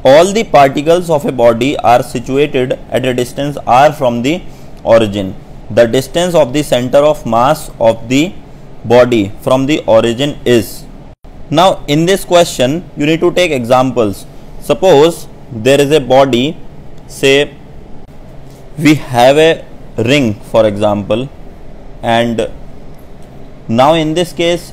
all the particles of a body are situated at a distance r from the origin. The distance of the center of mass of the body from the origin is. Now in this question you need to take examples. Suppose there is a body, say we have a ring for example, and now in this case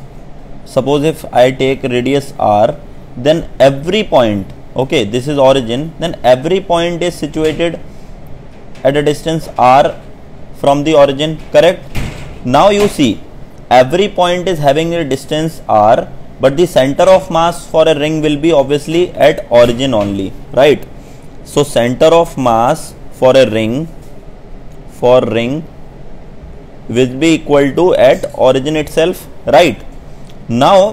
suppose if I take radius r, then every point, okay, this is origin, then every point is situated at a distance r from the origin, correct? Now you see every point is having a distance r, but the center of mass for a ring will be obviously at origin only, right? So center of mass for a ring will be equal to at origin itself, right? Now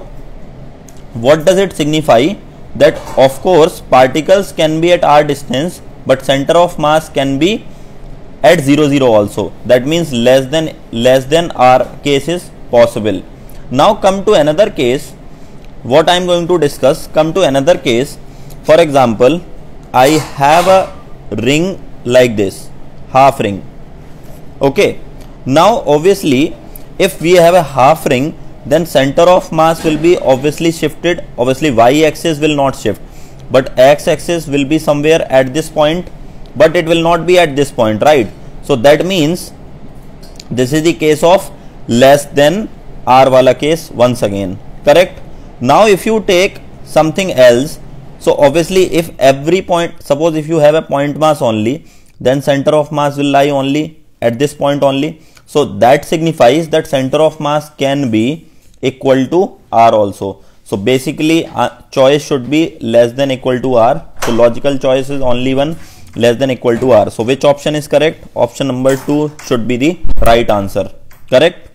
what does it signify? That of course particles can be at r distance, but center of mass can be at 0 0 also. That means less than r case is possible. Now come to another case. What I am going to discuss, come to another case. For example, I have a ring like this, half ring, okay. Now obviously if we have a half ring, then center of mass will be obviously shifted. Obviously y axis will not shift, but x axis will be somewhere at this point, but it will not be at this point, right? So that means this is the case of less than r wala case once again, correct? Now if you take something else, so obviously if every point, suppose if you have a point mass only, then center of mass will lie only at this point only. So that signifies that center of mass can be equal to r also. So basically choice should be less than equal to r. So logical choice is only one, less than equal to r. So which option is correct? Option number 2 should be the right answer, correct?